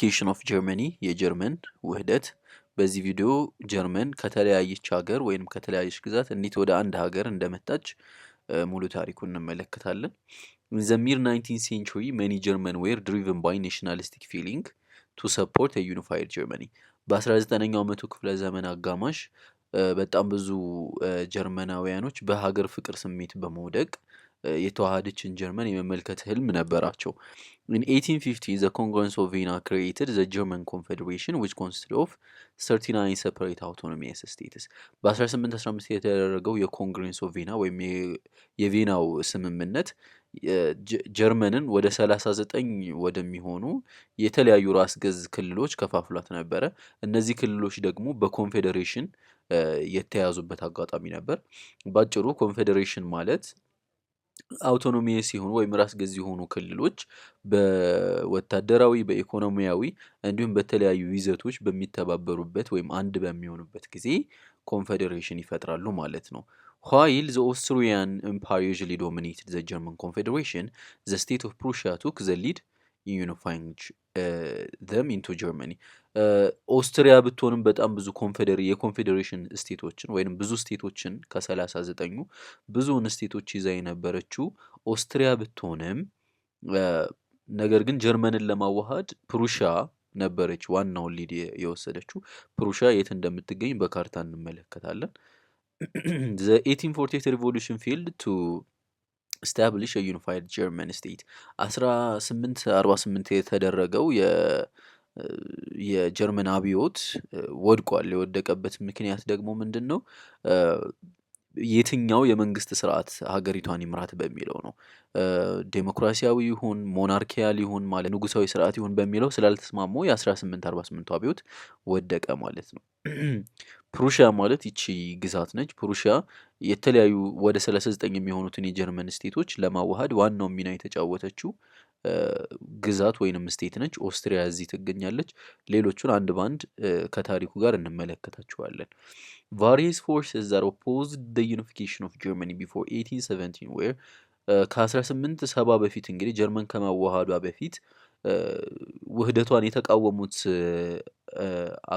ዩኒፊኬሽን ኦፍ ጀርመኒ የጀርመን ውህደት። በዚህ ቪዲዮ ጀርመን ከተለያየች ሀገር ወይም ከተለያየች ግዛት እንዴት ወደ አንድ ሀገር እንደመጣች ሙሉ ታሪኩን እንመለከታለን። In the mid 19th century, many Germans were driven by nationalistic feeling to support a unified Germany. በ19ኛው መቶ ክፍለ ዘመን አጋማሽ በጣም ብዙ ጀርመናውያኖች በሀገር ፍቅር ስሜት በመውደቅ የተዋሃደችን ጀርመን የመመልከት ህልም ነበራቸው። In 1850, the Congress of Vienna created the German Confederation, which consisted of 39 separate autonomous states. በ1815 የተደረገው የኮንግሬስ ኦፍ ቪና ወይም የቪናው ስምምነት ጀርመንን ወደ 39 ወደሚሆኑ የተለያዩ ራስ ገዝ ክልሎች ከፋፍሏት ነበረ። እነዚህ ክልሎች ደግሞ በኮንፌዴሬሽን የተያዙበት አጋጣሚ ነበር። ባጭሩ ኮንፌዴሬሽን ማለት አውቶኖሚየስ ሲሆኑ ወይም ራስ ገዝ የሆኑ ክልሎች በወታደራዊ በኢኮኖሚያዊ እንዲሁም በተለያዩ ይዘቶች በሚተባበሩበት ወይም አንድ በሚሆኑበት ጊዜ ኮንፌዴሬሽን ይፈጥራሉ ማለት ነው። While the Austrian Empire usually dominated the German Confederation, the state of Prussia took the lead in unifying them into Germany. ኦስትሪያ ብትሆንም በጣም ብዙ የኮንፌዴሬሽን ስቴቶችን ወይም ብዙ ስቴቶችን ከ39ኙ ብዙውን ስቴቶች ይዛ የነበረችው ኦስትሪያ ብትሆንም ነገር ግን ጀርመንን ለማዋሃድ ፕሩሺያ ነበረች ዋናውን ሊድ የወሰደችው። ፕሩሺያ የት እንደምትገኝ በካርታ እንመለከታለን። The 1848 revolution failed to establish a unified German state. 1848 የተደረገው የጀርመን አብዮት ወድቋል። የወደቀበት ምክንያት ደግሞ ምንድን ነው? የትኛው የመንግስት ስርዓት ሀገሪቷን ይምራት በሚለው ነው። ዴሞክራሲያዊ ይሁን ሞናርኪያል ይሁን ማለት ንጉሳዊ ስርዓት ይሁን በሚለው ስላልተስማሙ የ1848 አብዮት ወደቀ ማለት ነው። ፕሩሺያ ማለት ይቺ ግዛት ነች። ፕሩሺያ የተለያዩ ወደ 39 የሚሆኑትን የጀርመን ስቴቶች ለማዋሃድ ዋናው ሚና የተጫወተችው ግዛት ወይንም ስቴት ነች። ኦስትሪያ እዚህ ትገኛለች። ሌሎቹን አንድ ባንድ ከታሪኩ ጋር እንመለከታቸዋለን። Various forces that opposed the unification of Germany before 1817 were ከ1870 በፊት እንግዲህ ጀርመን ከማዋሃዷ በፊት ውህደቷን የተቃወሙት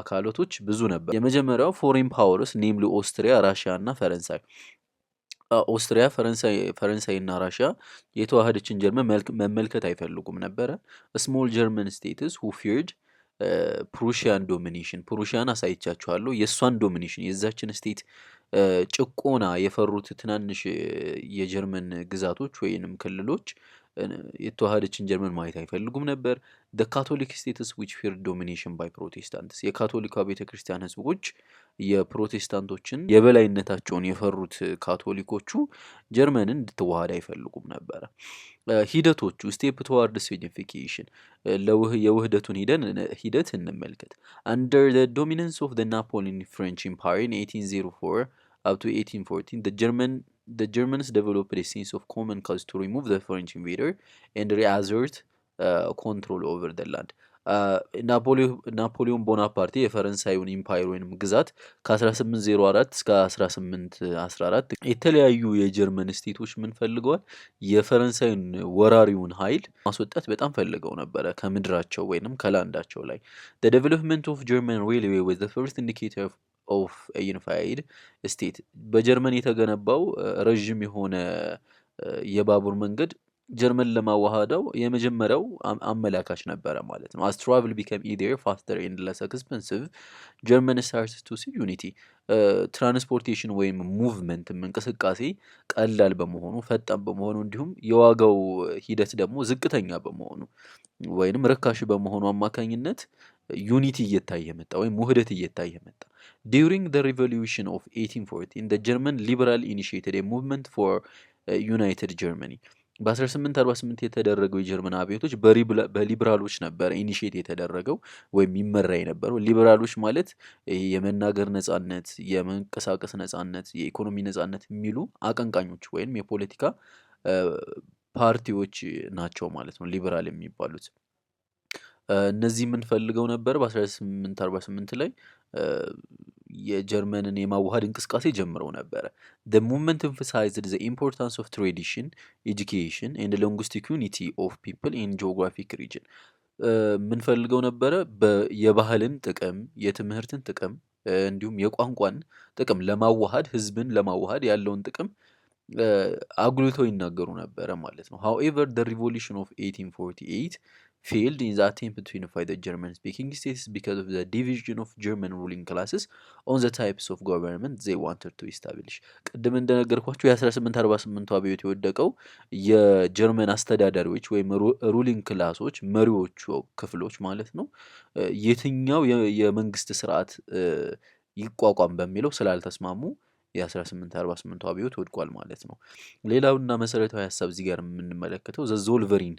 አካላቶች ብዙ ነበር። የመጀመሪያው ፎሬን ፓወርስ ኔምሊ ኦስትሪያ፣ ራሽያ እና ፈረንሳይ። ኦስትሪያ፣ ፈረንሳይ እና ራሽያ የተዋሃደችን ጀርመን መመልከት አይፈልጉም ነበረ። ስሞል ጀርመን ስቴትስ who feared ፕሩሺያን ዶሚኔሽን፣ ፕሩሺያን አሳይቻችኋለሁ። የእሷን ዶሚኔሽን የዛችን ስቴት ጭቆና የፈሩት ትናንሽ የጀርመን ግዛቶች ወይንም ክልሎች የተዋሃደችን ጀርመን ማየት አይፈልጉም ነበር። the Catholic states which feared domination by Protestants፣ የካቶሊካ ቤተክርስቲያን ህዝቦች የፕሮቴስታንቶችን የበላይነታቸውን የፈሩት ካቶሊኮቹ ጀርመንን እንድትዋሃድ አይፈልጉም ነበረ። ሂደቶቹ ስቴፕ towards unification፣ የውህደቱን ሂደት እንመልከት። under the dominance of the Napoleon French Empire in 1804 up to 1814 the Germans developed a sense of common cause to remove the French invader and reassert control over the land. ናፖሊዮን ቦናፓርቴ የፈረንሳዩን ኢምፓየር ወይንም ግዛት ከ1804 እስከ 1814 የተለያዩ የጀርመን ስቴቶች ምን ፈልገዋል? የፈረንሳይን ወራሪውን ኃይል ማስወጣት በጣም ፈልገው ነበረ ከምድራቸው ወይንም ከላንዳቸው ላይ። The development of German railway was the first indicator of a unified state። በጀርመን የተገነባው ረዥም የሆነ የባቡር መንገድ ጀርመን ለማዋሃደው የመጀመሪያው አመላካች ነበረ ማለት ነው። as travel became easier, faster and less expensive, Germany started to see unity። ትራንስፖርቴሽን ወይም ሙቭመንት እንቅስቃሴ ቀላል በመሆኑ ፈጣን በመሆኑ እንዲሁም የዋጋው ሂደት ደግሞ ዝቅተኛ በመሆኑ ወይንም ርካሽ በመሆኑ አማካኝነት ዩኒቲ እየታየ መጣ ወይም ውህደት እየታየ መጣ። during the revolution of 1814 the German liberal initiated a movement for united Germany። በ1848 የተደረገው የጀርመን አብዮቶች በሊበራሎች ነበር ኢኒሺየት የተደረገው ወይም ይመራ የነበረው። ሊበራሎች ማለት የመናገር ነጻነት፣ የመንቀሳቀስ ነጻነት፣ የኢኮኖሚ ነጻነት የሚሉ አቀንቃኞች ወይም የፖለቲካ ፓርቲዎች ናቸው ማለት ነው ሊበራል የሚባሉት። እነዚህ የምንፈልገው ነበር በ1848 ላይ የጀርመንን የማዋሃድ እንቅስቃሴ ጀምረው ነበረ። The movement emphasized the importance of tradition, education and linguistic unity of people in geographic region። ምንፈልገው ነበረ የባህልን ጥቅም፣ የትምህርትን ጥቅም እንዲሁም የቋንቋን ጥቅም ለማዋሃድ ህዝብን ለማዋሃድ ያለውን ጥቅም አጉልተው ይናገሩ ነበረ ማለት ነው። however the revolution of 1848 failed in the attempt to unify the German speaking states because of the division of German ruling classes on the types of government they wanted to establish። ቅድም እንደነገርኳችሁ የ1848 አብዮት የወደቀው የጀርመን አስተዳዳሪዎች ወይም ሩሊንግ ክላሶች መሪዎቹ ክፍሎች ማለት ነው የትኛው የመንግስት ስርዓት ይቋቋም በሚለው ስላልተስማሙ የ1848 አብዮት ወድቋል ማለት ነው። ሌላውና መሰረታዊ ሀሳብ እዚህ ጋር የምንመለከተው ዘ ዞልቨሪን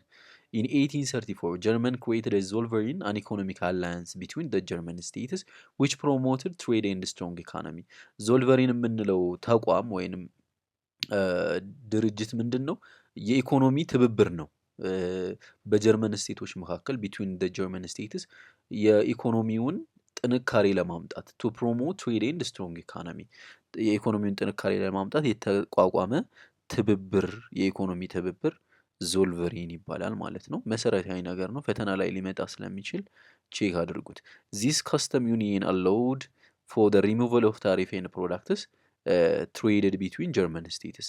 in 1834 German created a Zollverein, an economic alliance between the German states which promoted trade and strong economy. ዞልቨሪን የምንለው ተቋም ወይንም ድርጅት ምንድን ነው? የኢኮኖሚ ትብብር ነው። በጀርመን ስቴቶች መካከል ቢትዊን ደ ጀርመን ስቴትስ የኢኮኖሚውን ጥንካሬ ለማምጣት ቱ ፕሮሞት ትሬድ ኤንድ ስትሮንግ ኢኮኖሚ የኢኮኖሚውን ጥንካሬ ለማምጣት የተቋቋመ ትብብር የኢኮኖሚ ትብብር ዞልቨሪን ይባላል ማለት ነው። መሰረታዊ ነገር ነው። ፈተና ላይ ሊመጣ ስለሚችል ቼክ አድርጉት። ዚስ ከስተም ዩኒየን አላውድ ፎር ደ ሪሙቫል ኦፍ ታሪፍ ኤንድ ፕሮዳክትስ ትሬድድ ቢትዊን ጀርመን ስቴትስ።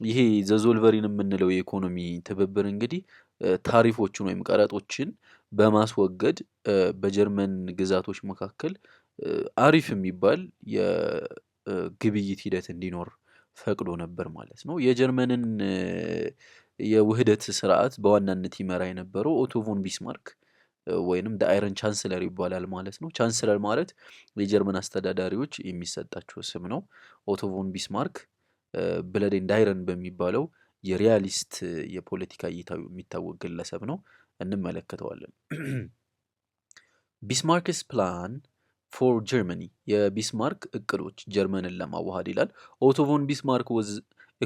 ይሄ ዘዞልቨሪን የምንለው የኢኮኖሚ ትብብር እንግዲህ ታሪፎችን ወይም ቀረጦችን በማስወገድ በጀርመን ግዛቶች መካከል አሪፍ የሚባል የግብይት ሂደት እንዲኖር ፈቅዶ ነበር ማለት ነው። የጀርመንን የውህደት ስርዓት በዋናነት ይመራ የነበረው ኦቶ ቮን ቢስማርክ ወይንም ደ አይረን ቻንስለር ይባላል ማለት ነው። ቻንስለር ማለት የጀርመን አስተዳዳሪዎች የሚሰጣቸው ስም ነው። ኦቶ ቮን ቢስማርክ ብለድ ኤንድ አይረን በሚባለው የሪያሊስት የፖለቲካ እይታው የሚታወቅ ግለሰብ ነው። እንመለከተዋለን። ቢስማርክስ ፕላን ፎር ጀርመኒ የቢስማርክ እቅዶች ጀርመንን ለማዋሃድ ይላል። ኦቶ ቮን ቢስማርክ ወዝ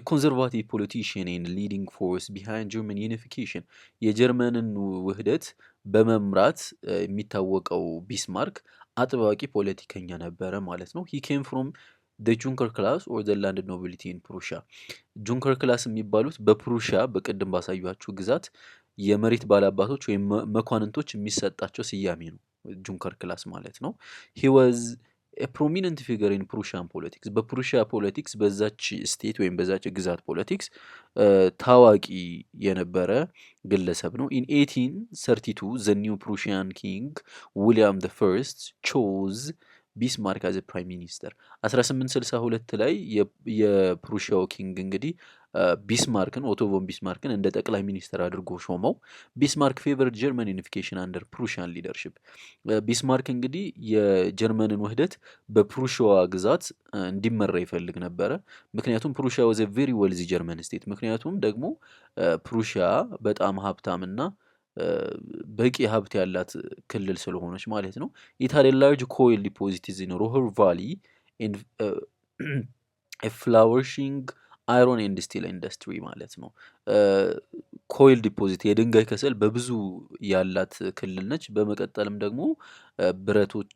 ኮንዘርቫቲቭ ፖለቲሽን ኤንድ ሊዲንግ ፎርስ ቢሃይንድ ጀርመን ዩኒፊኬሽን የጀርመንን ውህደት በመምራት የሚታወቀው ቢስማርክ አጥባቂ ፖለቲከኛ ነበረ ማለት ነው። ሂ ኬም ፍሮም ደ ጁንከር ክላስ ኦር ዘ ላንድ ኖቢሊቲ ኢን ፕሩሻ ጁንከር ክላስ የሚባሉት በፕሩሻ በቅድም ባሳዩችሁ ግዛት የመሬት ባላባቶች ወይም መኳንንቶች የሚሰጣቸው ስያሜ ነው ጁንከር ክላስ ማለት ነው። ሂ ዋዝ ፕሮሚነንት ፊገር ኢን ፕሩሻን ፖለቲክስ በፕሩሺያ ፖለቲክስ በዛች ስቴት ወይም በዛች ግዛት ፖለቲክስ ታዋቂ የነበረ ግለሰብ ነው። ኢን 1832 ዘ ኒው ፕሩሺያን ኪንግ ዊሊያም ደ ፈርስት ቾዝ ቢስማርክ አዘ ፕራይም ሚኒስተር 1862 ላይ የፕሩሺያው ኪንግ እንግዲህ ቢስማርክን ኦቶ ቮን ቢስማርክን እንደ ጠቅላይ ሚኒስትር አድርጎ ሾመው። ቢስማርክ ፌቨርድ ጀርመን ዩኒፊኬሽን አንደር ፕሩሺያን ሊደርሽፕ ቢስማርክ እንግዲህ የጀርመንን ውህደት በፕሩሺያዋ ግዛት እንዲመራ ይፈልግ ነበረ። ምክንያቱም ፕሩሺያ ወዘ ቬሪ ዌልዚ ጀርመን ስቴት ምክንያቱም ደግሞ ፕሩሺያ በጣም ሀብታምና በቂ ሀብት ያላት ክልል ስለሆነች ማለት ነው። ኢት ሃድ ኤ ላርጅ ኮይል ዲፖዚትስ ኢን ሮኸር ቫሊ ኤንድ ፍላወሪሺንግ አይሮን ኤንድ ስቲል ኢንዱስትሪ ማለት ነው። ኮይል ዲፖዚት የድንጋይ ከሰል በብዙ ያላት ክልል ነች። በመቀጠልም ደግሞ ብረቶች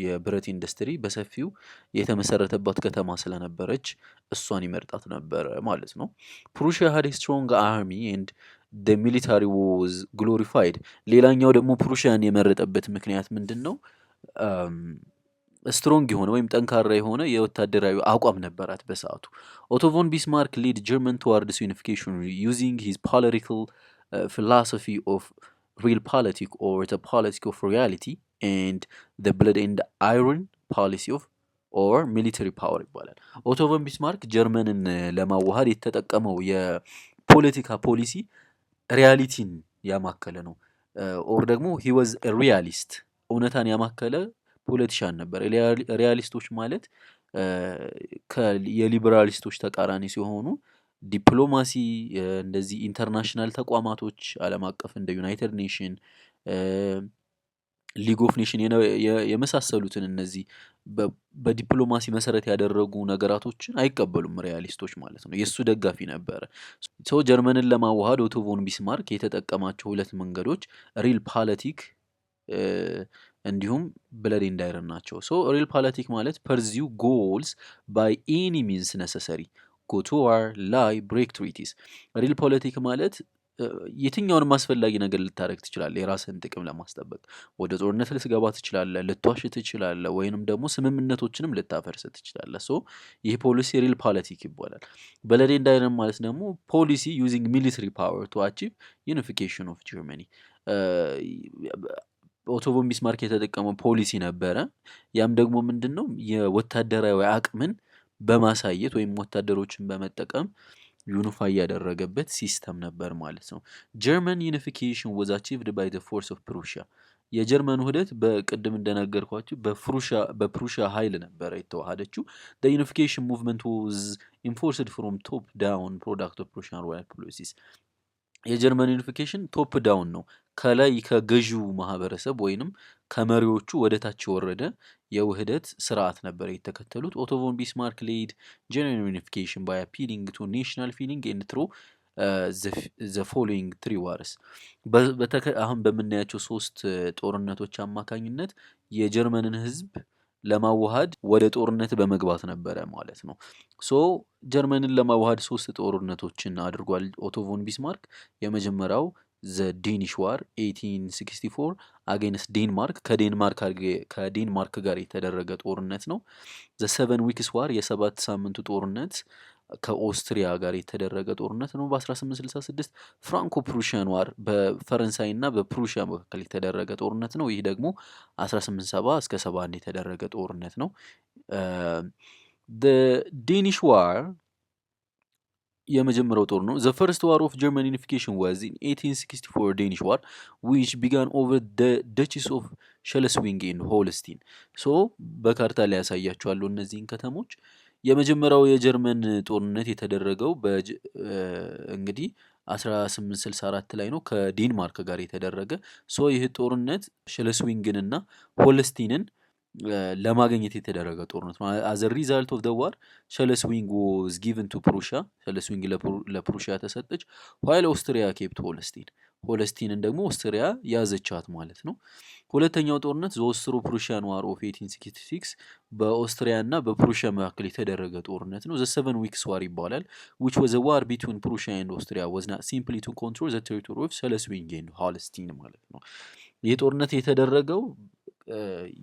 የብረት ኢንዱስትሪ በሰፊው የተመሰረተባት ከተማ ስለነበረች እሷን ይመርጣት ነበረ ማለት ነው። ፕሩሺያ ሃድ ስትሮንግ አርሚ ኤንድ ደ ሚሊታሪ ዋዝ ግሎሪፋይድ። ሌላኛው ደግሞ ፕሩሺያን የመረጠበት ምክንያት ምንድን ነው? ስትሮንግ የሆነ ወይም ጠንካራ የሆነ የወታደራዊ አቋም ነበራት በሰዓቱ። ኦቶ ቮን ቢስማርክ ሊድ ጀርመን ቱዋርድስ ዩኒፊኬሽን ዩዚንግ ሂዝ ፖለቲካል ፊሎሶፊ ኦፍ ሪል ፖለቲክ ኦር ዘ ፖለቲክ ኦፍ ሪያሊቲ ኤንድ ዘ ብለድ ኤንድ አይረን ፖሊሲ ኦፍ ኦር ሚሊተሪ ፓወር ይባላል። ኦቶ ቮን ቢስማርክ ጀርመንን ለማዋሃድ የተጠቀመው የፖለቲካ ፖሊሲ ሪያሊቲን ያማከለ ነው። ኦር ደግሞ ሂ ዋዝ ሪያሊስት እውነታን ያማከለ ፖለቲሻን ነበር። ሪያሊስቶች ማለት የሊበራሊስቶች ተቃራኒ ሲሆኑ ዲፕሎማሲ እንደዚህ ኢንተርናሽናል ተቋማቶች ዓለም አቀፍ እንደ ዩናይትድ ኔሽን ሊግ ኦፍ ኔሽን የመሳሰሉትን እነዚህ በዲፕሎማሲ መሰረት ያደረጉ ነገራቶችን አይቀበሉም ሪያሊስቶች ማለት ነው። የእሱ ደጋፊ ነበረ። ሰው ጀርመንን ለማዋሃድ ኦቶ ቮን ቢስማርክ የተጠቀማቸው ሁለት መንገዶች ሪል ፖለቲክ እንዲሁም ብለድ ኤንድ አይረን ናቸው። ሶ ሪል ፖለቲክ ማለት ፐርዚው ጎልስ ባይ ኤኒ ሚንስ ነሰሰሪ ጎ ቱ ዋር ላይ ብሬክ ትሪቲስ። ሪል ፖለቲክ ማለት የትኛውንም አስፈላጊ ነገር ልታደርግ ትችላለህ የራስህን ጥቅም ለማስጠበቅ። ወደ ጦርነት ልትገባ ትችላለህ፣ ልትዋሽ ትችላለህ፣ ወይንም ደግሞ ስምምነቶችንም ልታፈርስ ትችላለህ። ሶ ይህ ፖሊሲ ሪል ፖለቲክ ይባላል። በለዴን ዳይነም ማለት ደግሞ ፖሊሲ ዩዚንግ ሚሊተሪ ፓወር ቱ አቺቭ ዩኒፊኬሽን ኦፍ ጀርመኒ። ኦቶ ቮን ቢስማርክ የተጠቀመው ፖሊሲ ነበረ። ያም ደግሞ ምንድን ነው የወታደራዊ አቅምን በማሳየት ወይም ወታደሮችን በመጠቀም ዩኒፋይ ያደረገበት ሲስተም ነበር ማለት ነው። ጀርመን ዩኒፊኬሽን ዋዝ አቺቭድ ባይ ዘ ፎርስ ኦፍ ፕሩሺያ። የጀርመን ውህደት በቅድም እንደነገርኳችሁ በፕሩሺያ ኃይል ነበረ የተዋሃደችው። the unification movement was enforced from top down product of Prussian royal policies። የጀርመን ዩኒፊኬሽን ቶፕ ዳውን ነው፣ ከላይ ከገዢው ማህበረሰብ ወይንም ከመሪዎቹ ወደ ታች የወረደ የውህደት ስርዓት ነበር የተከተሉት። ኦቶ ቮን ቢስማርክ ሌድ ጀርመን ዩኒፊኬሽን ባይ አፒሊንግ ቱ ኔሽናል ፊሊንግ ኤንድ ትሩ ዘ ፎሎዊንግ ትሪ ዋርስ። አሁን በምናያቸው 3 ጦርነቶች አማካኝነት የጀርመንን ህዝብ ለማዋሃድ ወደ ጦርነት በመግባት ነበረ ማለት ነው። ሶ ጀርመንን ለማዋሃድ 3 ጦርነቶችን አድርጓል ኦቶ ቮን ቢስማርክ። የመጀመሪያው ዘ ዴኒሽ ዋር 1864 አጌንስት ዴንማርክ፣ ከዴንማርክ ጋር የተደረገ ጦርነት ነው። ዘ 7 ዊክስ ዋር የ7 ሳምንቱ ጦርነት ከኦስትሪያ ጋር የተደረገ ጦርነት ነው በ1866። ፍራንኮ ፕሩሽያን ዋር በፈረንሳይ እና በፕሩሽያ መካከል የተደረገ ጦርነት ነው። ይህ ደግሞ 1870 እስከ 71 የተደረገ ጦርነት ነው። ዴኒሽ ዋር የመጀመሪያው ጦር ነው። ዘ ፈርስት ዋር ኦፍ ጀርመን ዩኒፊኬሽን ዋዝ ኢን 1864 ዴኒሽ ዋር ዊች ቢጋን ኦቨር ደችስ ኦፍ ሸለስዊንግ ኤንድ ሆልስቲን። ሶ በካርታ ላይ ያሳያቸዋለሁ እነዚህን ከተሞች። የመጀመሪያው የጀርመን ጦርነት የተደረገው እንግዲህ 1864 ላይ ነው ከዴንማርክ ጋር የተደረገ። ሶ ይህ ጦርነት ሸለስዊንግን እና ሆልስቲንን ለማግኘት የተደረገ ጦርነት ነው። አዘ ሪዛልት ኦፍ ዘ ዋር ሸለስዊንግ ዋዝ ጊቨን ቱ ፕሩሺያ፣ ሸለስዊንግ ለፕሩሺያ ተሰጠች። ዋይል ኦስትሪያ ኬፕት ሆለስቲንን ደግሞ ኦስትሪያ ያዘቻት ማለት ነው። ሁለተኛው ጦርነት ዘ ኦስትሮ ፕሩሺያን ዋር ኦፍ 1866 በኦስትሪያ እና በፕሩሺያ መካከል የተደረገ ጦርነት ነው። ዘ 7 ዊክስ ዋር ይባላል። which was a war between Prussia and Austria was not simply to control the territory of ሸለስዊንግ and ሆልስቲን ማለት ነው። ይህ ጦርነት የተደረገው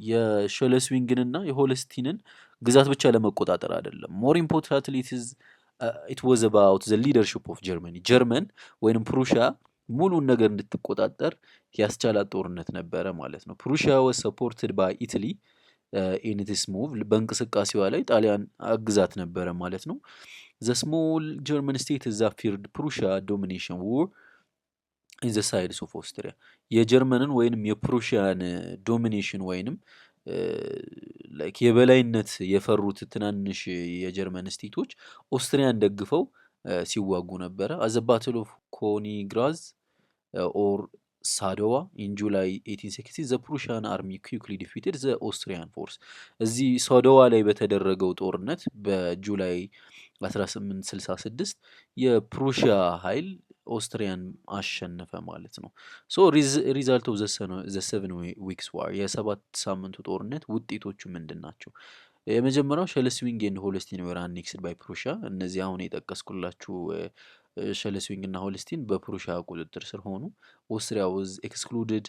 የሸለስዊንግንና የሆልስቲንን ግዛት ብቻ ለመቆጣጠር አይደለም። ሞር ኢምፖርታንትሊ it was about the leadership of Germany። ጀርመን ወይንም ፕሩሺያ ሙሉን ነገር እንድትቆጣጠር ያስቻላት ጦርነት ነበረ ማለት ነው። ፕሩሺያ was supported by Italy in this move። በእንቅስቃሴዋ ላይ ጣሊያን አግዛት ነበረ ማለት ነው። the small German state that feared Prussia domination war in the sides of Austria። የጀርመንን ወይንም የፕሩሺያን ዶሚኔሽን ወይንም ላይክ የበላይነት የፈሩት ትናንሽ የጀርመን ስቴቶች ኦስትሪያን ደግፈው ሲዋጉ ነበረ። አዘ ባትል ኦፍ ኮኒግራዝ ኦር ሳዶዋ ኢን ጁላይ 1860 ዘ ፕሩሺያን አርሚ ኩክሊ ዲፊትድ ዘ ኦስትሪያን ፎርስ። እዚህ ሳዶዋ ላይ በተደረገው ጦርነት በጁላይ 1866 የፕሩሺያ ኃይል ኦስትሪያን አሸነፈ ማለት ነው። ሶ ሪዛልት ኦፍ ዘ 7 ዊክስ ዋር የ7 ሳምንቱ ጦርነት ውጤቶቹ ምንድን ናቸው? የመጀመሪያው ሸለስዊንግ ኤንድ ሆልስቲን ወር አኔክስድ ባይ ፕሩሺያ። እነዚህ አሁን የጠቀስኩላችሁ ሸለስዊንግ እና ሆልስቲን በፕሩሺያ ቁጥጥር ስር ሆኑ። ኦስትሪያ ዋዝ ኤክስክሉድድ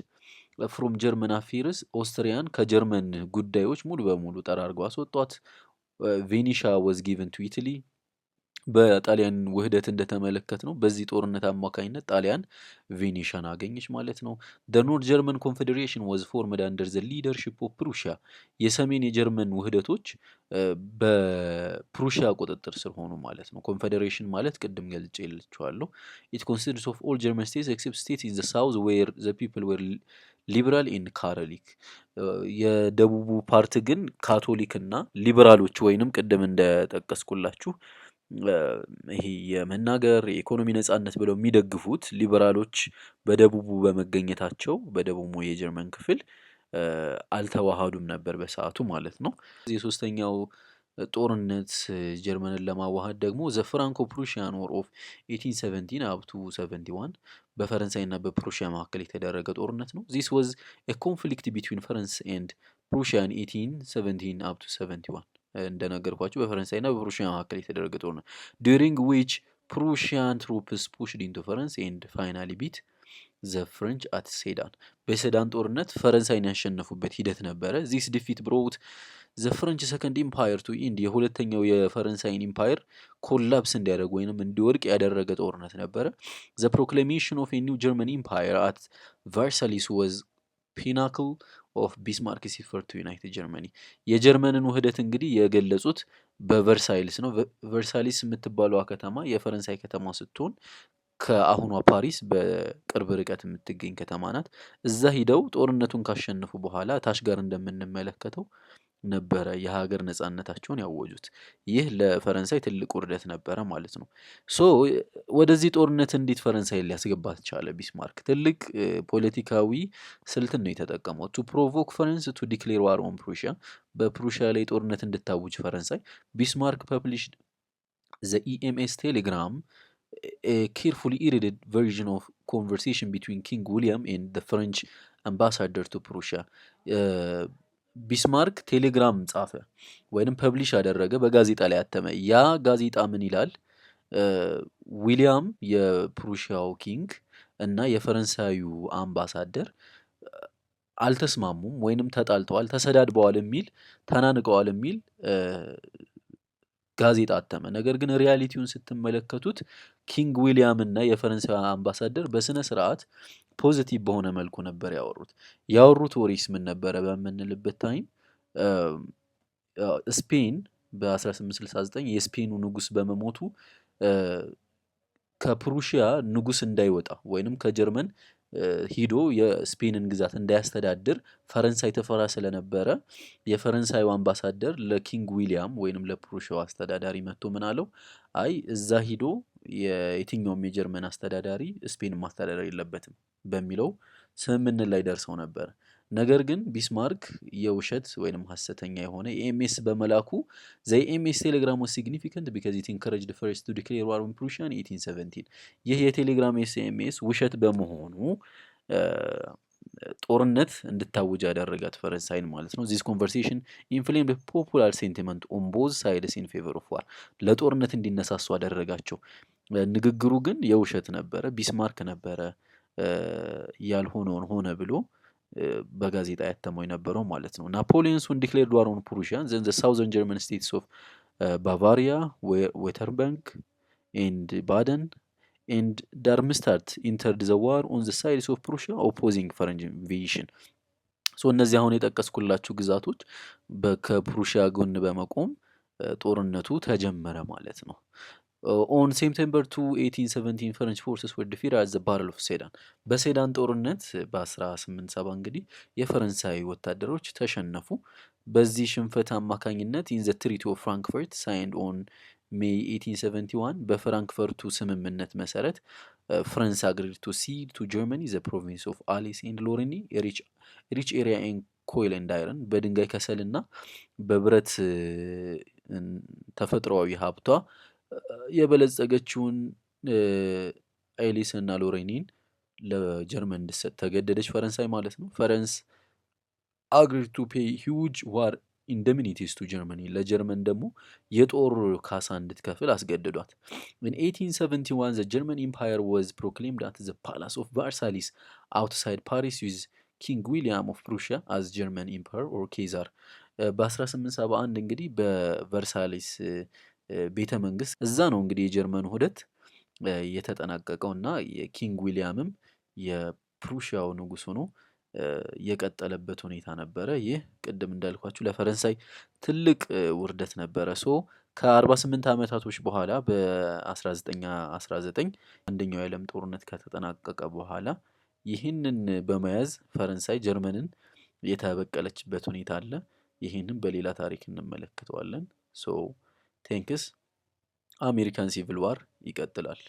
ፍሮም ጀርመን አፌርስ። ኦስትሪያን ከጀርመን ጉዳዮች ሙሉ በሙሉ ጠራርገው አስወጧት። ቬኒሻ ዋዝ ጊቨን ቱ ኢታሊ። በጣሊያን ውህደት እንደተመለከት ነው በዚህ ጦርነት አማካኝነት ጣሊያን ቬኒሻን አገኘች ማለት ነው። the North German Confederation was formed under the leadership of Prussia። የሰሜን የጀርመን ውህደቶች በፕሩሺያ ቁጥጥር ስር ሆኑ ማለት ነው። ኮንፌዴሬሽን ማለት ቅድም ገልጬላችኋለሁ። it consists of all German states except states in the south where the people were ሊበራል ኤንድ ካቶሊክ። የደቡቡ ፓርት ግን ካቶሊክ እና ሊበራሎች ወይንም ቅድም እንደጠቀስኩላችሁ ይሄ የመናገር የኢኮኖሚ ነጻነት ብለው የሚደግፉት ሊበራሎች በደቡቡ በመገኘታቸው በደቡቡ የጀርመን ክፍል አልተዋሃዱም ነበር በሰዓቱ ማለት ነው። የሶስተኛው ጦርነት ጀርመንን ለማዋሃድ ደግሞ ዘ ፍራንኮ ፕሩሺያን ዎር ኦፍ 1817 አፕ ቱ 71 በፈረንሳይና በፕሩሺያ መካከል የተደረገ ጦርነት ነው። ዚስ ዋዝ ኤ ኮንፍሊክት ቢትዊን ፈረንስ ኤንድ ፕሩሺያ ኢን 1817 አፕ ቱ 71 እንደነገርኳችሁ በፈረንሳይና በፕሩሺያ መካከል የተደረገ ጦርነት during which Prussian troops pushed into France and finally beat the French at Sedan. በሴዳን ጦርነት ፈረንሳይን ያሸነፉበት ሂደት ነበረ። This defeat brought the French second empire to end. የሁለተኛው የፈረንሳይን ኢምፓየር ኮላፕስ እንዲያደርግ ወይንም እንዲወድቅ ያደረገ ጦርነት ነበረ። The proclamation of a new German empire at Versailles was pinnacle of Bismarck's effort to unite Germany. የጀርመንን ውህደት እንግዲህ የገለጹት በቨርሳይልስ ነው። ቨርሳይልስ የምትባለዋ ከተማ የፈረንሳይ ከተማ ስትሆን ከአሁኗ ፓሪስ በቅርብ ርቀት የምትገኝ ከተማ ናት። እዛ ሂደው ጦርነቱን ካሸነፉ በኋላ ታች ጋር እንደምንመለከተው ነበረ የሀገር ነጻነታቸውን ያወጁት። ይህ ለፈረንሳይ ትልቅ ውርደት ነበረ ማለት ነው። ሶ ወደዚህ ጦርነት እንዴት ፈረንሳይ ሊያስገባት ቻለ ቢስማርክ? ትልቅ ፖለቲካዊ ስልትን ነው የተጠቀመው። ቱ ፕሮቮክ ፈረንስ ቱ ዲክሌር ዋር ኦን ፕሩሺያ፣ በፕሩሺያ ላይ ጦርነት እንድታውጅ ፈረንሳይ። ቢስማርክ ፐብሊሽድ ዘ ኢኤምኤስ ቴሌግራም a carefully edited version of conversation between King William and the French ambassador to Prussia. ቢስማርክ ቴሌግራም ጻፈ ወይንም ፐብሊሽ አደረገ፣ በጋዜጣ ላይ አተመ። ያ ጋዜጣ ምን ይላል? ዊሊያም የፕሩሺያው ኪንግ እና የፈረንሳዩ አምባሳደር አልተስማሙም ወይንም ተጣልተዋል፣ ተሰዳድበዋል የሚል ተናንቀዋል የሚል ጋዜጣ አተመ። ነገር ግን ሪያሊቲውን ስትመለከቱት ኪንግ ዊሊያም እና የፈረንሳይ አምባሳደር በስነ ስርዓት ፖዚቲቭ በሆነ መልኩ ነበር ያወሩት ወሬስ ምን ነበረ በምንልበት ታይም ስፔን በ1869 የስፔኑ ንጉስ በመሞቱ ከፕሩሺያ ንጉስ እንዳይወጣ ወይንም ከጀርመን ሂዶ የስፔንን ግዛት እንዳያስተዳድር ፈረንሳይ ተፈራ ስለነበረ የፈረንሳዩ አምባሳደር ለኪንግ ዊሊያም ወይንም ለፕሩሺያው አስተዳዳሪ መጥቶ ምን አለው? አይ እዛ ሂዶ የየትኛውም የጀርመን አስተዳዳሪ ስፔንን ማስተዳደር የለበትም በሚለው ስምምነት ላይ ደርሰው ነበር። ነገር ግን ቢስማርክ የውሸት ወይንም ሐሰተኛ የሆነ ኤምኤስ በመላኩ ዘ ኤምኤስ ቴሌግራም was significant because it encouraged the first to declare war on Prussia in 1817. ይህ የቴሌግራም ኤስኤምኤስ ውሸት በመሆኑ ጦርነት እንድታውጅ ያደረጋት ፈረንሳይን ማለት ነው። this conversation inflamed popular sentiment on both sides in favor of war. ለጦርነት እንዲነሳሱ አደረጋቸው። ንግግሩ ግን የውሸት ነበረ። ቢስማርክ ነበረ ያልሆነውን ሆነ ብሎ በጋዜጣ ያተመው የነበረው ማለት ነው። ናፖሊዮን soon declared war on Prussia, then the southern German states of Bavaria, Württemberg and Baden and Darmstadt entered the war on the sides of Prussia opposing French invasion. ሶ እነዚህ አሁን የጠቀስኩላችሁ ግዛቶች ከፕሩሺያ ጎን በመቆም ጦርነቱ ተጀመረ ማለት ነው። On September 2, 1817 French forces were defeated at the Battle of Sedan. በሴዳን ጦርነት በ1870 እንግዲህ የፈረንሳይ ወታደሮች ተሸነፉ። በዚህ ሽንፈት አማካኝነት in the Treaty of Frankfurt signed on May 1871 በፍራንክፈርቱ ስምምነት መሰረት France agreed to cede to Germany the province of Alsace and Lorraine, rich area in coal and iron, በድንጋይ ከሰልና በብረት ተፈጥሯዊ ሀብቷ የበለጸገችውን አይሊስ እና ሎሬኒን ለጀርመን እንድትሰጥ ተገደደች ፈረንሳይ ማለት ነው። ፈረንስ agreed to pay huge war indemnities to Germany, ለጀርመን ደግሞ የጦር ካሳ እንድትከፍል አስገደዷት። In 1871 the German Empire was proclaimed at the Palace of Versailles outside Paris with King William of Prussia as German Emperor or Kaiser. በ1871 እንግዲህ በቨርሳይልስ ቤተ መንግስት እዛ ነው እንግዲህ የጀርመን ውህደት የተጠናቀቀውና የኪንግ ዊሊያምም የፕሩሺያው ንጉስ ሆኖ የቀጠለበት ሁኔታ ነበረ። ይህ ቅድም እንዳልኳችሁ ለፈረንሳይ ትልቅ ውርደት ነበረ። ሶ ከ48 ዓመታቶች በኋላ በ1919 አንደኛው የዓለም ጦርነት ከተጠናቀቀ በኋላ ይህንን በመያዝ ፈረንሳይ ጀርመንን የተበቀለችበት ሁኔታ አለ። ይህንን በሌላ ታሪክ እንመለከተዋለን። ሶ ቴንክስ። አሜሪካን ሲቪል ዋር ይቀጥላል።